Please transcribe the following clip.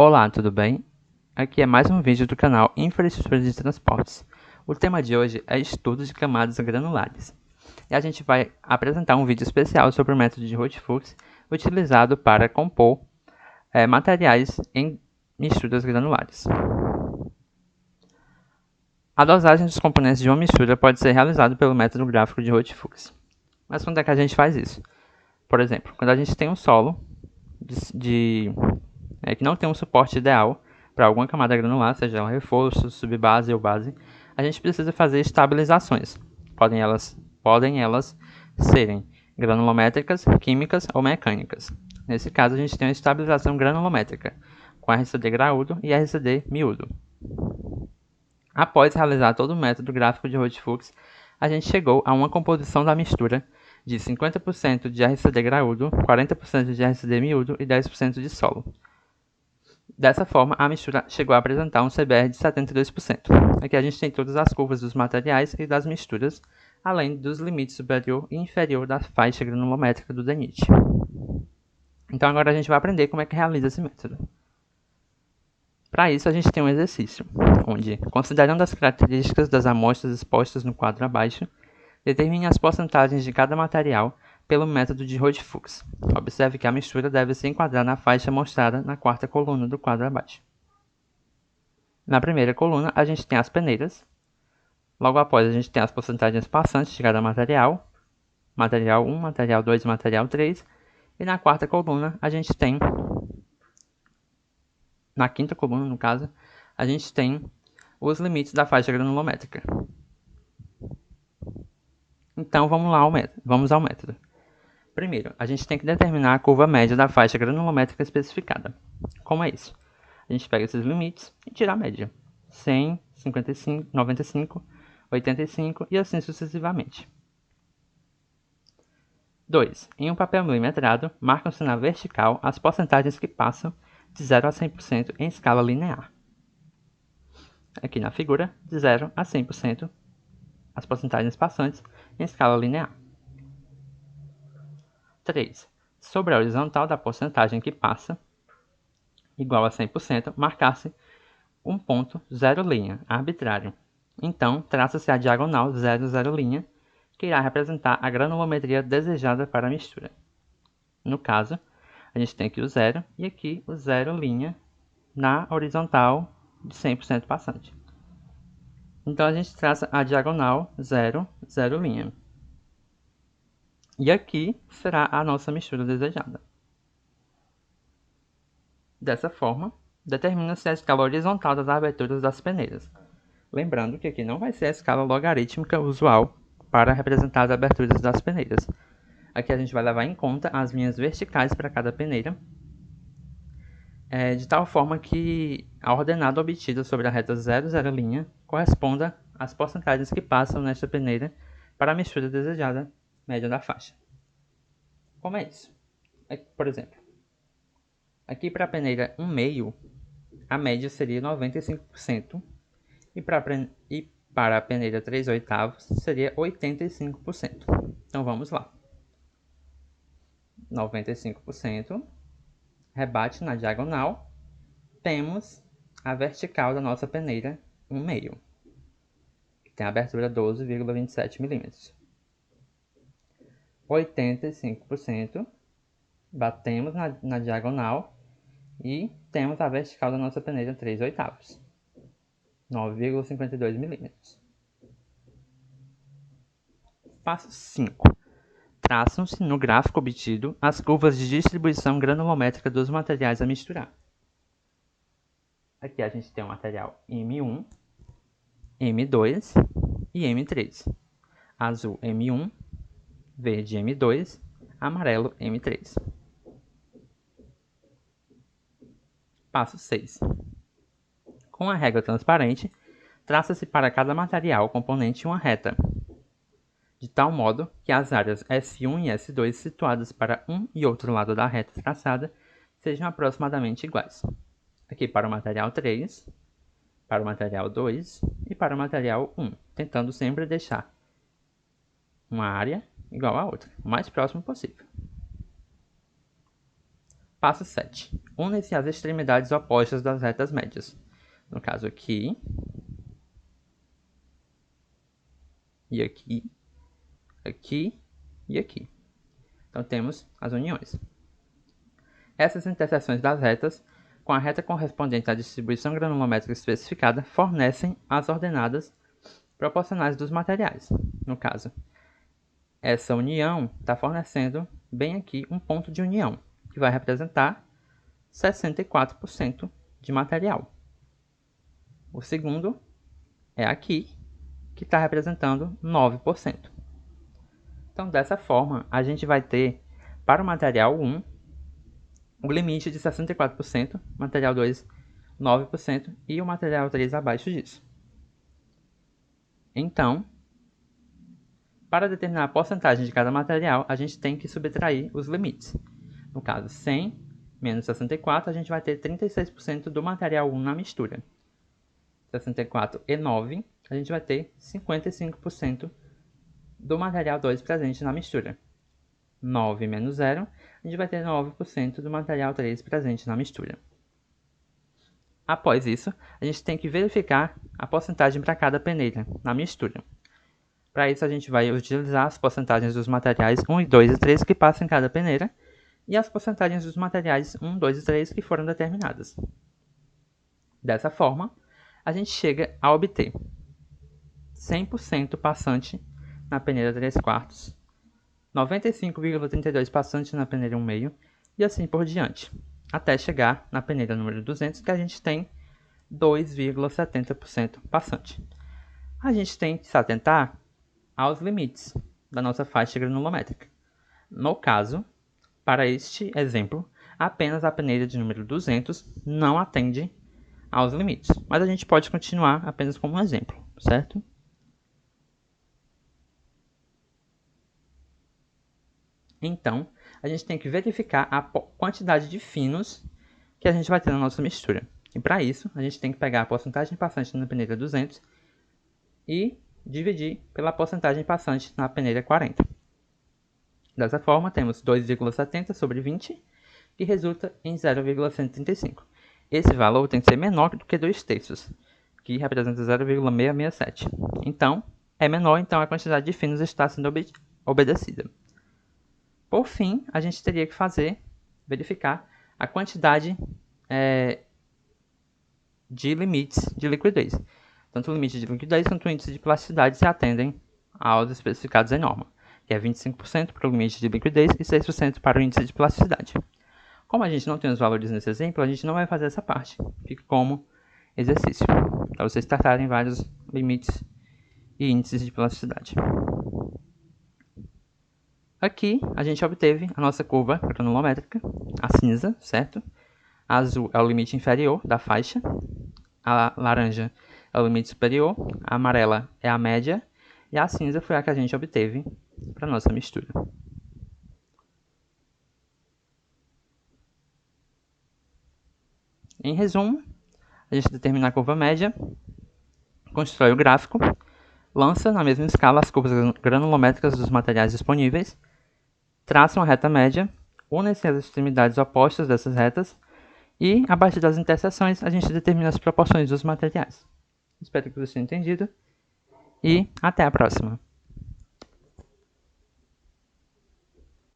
Olá, tudo bem? Aqui é mais um vídeo do canal Infraestrutura de Transportes. O tema de hoje é estudo de camadas granulares. E a gente vai apresentar um vídeo especial sobre o método de Rotfuchs utilizado para compor materiais em misturas granulares. A dosagem dos componentes de uma mistura pode ser realizada pelo método gráfico de Rotfuchs. Mas quando é que a gente faz isso? Por exemplo, quando a gente tem um solo que não tem um suporte ideal para alguma camada granular, seja um reforço, subbase ou base, a gente precisa fazer estabilizações. Podem elas serem granulométricas, químicas ou mecânicas. Nesse caso, a gente tem uma estabilização granulométrica, com RCD graúdo e RCD miúdo. Após realizar todo o método gráfico de Rotfuchs, a gente chegou a uma composição da mistura de 50% de RCD graúdo, 40% de RCD miúdo e 10% de solo. Dessa forma, a mistura chegou a apresentar um CBR de 72%. Aqui a gente tem todas as curvas dos materiais e das misturas, além dos limites superior e inferior da faixa granulométrica do DENIT. Então agora a gente vai aprender como é que realiza esse método. Para isso, a gente tem um exercício, onde, considerando as características das amostras expostas no quadro abaixo, determine as porcentagens de cada material pelo método de Rotfuchs. Observe que a mistura deve se enquadrar na faixa mostrada na quarta coluna do quadro abaixo. Na primeira coluna, a gente tem as peneiras. Logo após, a gente tem as porcentagens passantes de cada material. Material 1, material 2 e material 3. E na quarta coluna, a gente tem... Na quinta coluna, no caso, a gente tem os limites da faixa granulométrica. Então, vamos ao método. Primeiro, a gente tem que determinar a curva média da faixa granulométrica especificada. Como é isso? A gente pega esses limites e tira a média. 100, 55, 95, 85 e assim sucessivamente. 2. Em um papel milimetrado, marcam-se na vertical as porcentagens que passam de 0 a 100% em escala linear. Aqui na figura, de 0 a 100%, as porcentagens passantes em escala linear. 3. Sobre a horizontal da porcentagem que passa, igual a 100%, marcar-se um ponto 0' arbitrário. Então, traça-se a diagonal 0, 0', que irá representar a granulometria desejada para a mistura. No caso, a gente tem aqui o 0 e aqui o 0' na horizontal de 100% passante. Então, a gente traça a diagonal 0, 0'. E aqui será a nossa mistura desejada. Dessa forma, determina-se a escala horizontal das aberturas das peneiras. Lembrando que aqui não vai ser a escala logarítmica usual para representar as aberturas das peneiras. Aqui a gente vai levar em conta as linhas verticais para cada peneira, de tal forma que a ordenada obtida sobre a reta 0, 0' corresponda às porcentagens que passam nesta peneira para a mistura desejada média da faixa. Como é isso? Por exemplo, aqui para a peneira 1/2, a média seria 95%, e para a peneira 3/8 seria 85%. Então vamos lá. 95%, rebate na diagonal, temos a vertical da nossa peneira 1/2, que tem a abertura 12,27 mm. 85%, batemos na diagonal e temos a vertical da nossa peneira 3/8, 9,52 mm. Passo 5. Traçam-se no gráfico obtido as curvas de distribuição granulométrica dos materiais a misturar. Aqui a gente tem o material M1, M2 e M3. Azul M1, verde M2, amarelo M3. Passo 6. Com a régua transparente, traça-se para cada material componente uma reta, de tal modo que as áreas S1 e S2 situadas para um e outro lado da reta traçada sejam aproximadamente iguais. Aqui para o material 3, para o material 2 e para o material 1, tentando sempre deixar uma área igual à outra, o mais próximo possível. Passo 7. Unem-se as extremidades opostas das retas médias. No caso aqui, e aqui, aqui e aqui. Então temos as uniões. Essas interseções das retas, com a reta correspondente à distribuição granulométrica especificada, fornecem as ordenadas proporcionais dos materiais. No caso, essa união está fornecendo bem aqui um ponto de união, que vai representar 64% de material. O segundo é aqui, que está representando 9%. Então, dessa forma, a gente vai ter, para o material 1, o limite de 64%, material 2, 9%, e o material 3 abaixo disso. Então, para determinar a porcentagem de cada material, a gente tem que subtrair os limites. No caso, 100 menos 64, a gente vai ter 36% do material 1 na mistura. 64 e 9, a gente vai ter 55% do material 2 presente na mistura. 9 menos 0, a gente vai ter 9% do material 3 presente na mistura. Após isso, a gente tem que verificar a porcentagem para cada peneira na mistura. Para isso, a gente vai utilizar as porcentagens dos materiais 1, 2 e 3 que passam em cada peneira e as porcentagens dos materiais 1, 2 e 3 que foram determinadas. Dessa forma, a gente chega a obter 100% passante na peneira 3/4, 95,32 passante na peneira 1/2 e assim por diante, até chegar na peneira número 200, que a gente tem 2,70% passante. A gente tem que se atentar aos limites da nossa faixa granulométrica. No caso, para este exemplo, apenas a peneira de número 200 não atende aos limites, mas a gente pode continuar apenas como um exemplo, certo? Então, a gente tem que verificar a quantidade de finos que a gente vai ter na nossa mistura. E para isso, a gente tem que pegar a porcentagem passante na peneira 200 e dividir pela porcentagem passante na peneira 40. Dessa forma, temos 2,70 sobre 20, que resulta em 0,135. Esse valor tem que ser menor do que 2/3, que representa 0,667. Então, é menor, então a quantidade de finos está sendo obedecida. Por fim, a gente teria que verificar a quantidade de limites de liquidez. Tanto o limite de liquidez quanto o índice de plasticidade se atendem aos especificados em norma, que é 25% para o limite de liquidez e 6% para o índice de plasticidade. Como a gente não tem os valores nesse exemplo, a gente não vai fazer essa parte. Fica como exercício, para vocês tratarem vários limites e índices de plasticidade. Aqui, a gente obteve a nossa curva granulométrica, a cinza, certo? A azul é o limite inferior da faixa, a laranja é o limite superior, a amarela é a média, e a cinza foi a que a gente obteve para a nossa mistura. Em resumo, a gente determina a curva média, constrói o gráfico, lança na mesma escala as curvas granulométricas dos materiais disponíveis, traça uma reta média, unem-se as extremidades opostas dessas retas e, a partir das interseções, a gente determina as proporções dos materiais. Espero que vocês tenham entendido e até a próxima!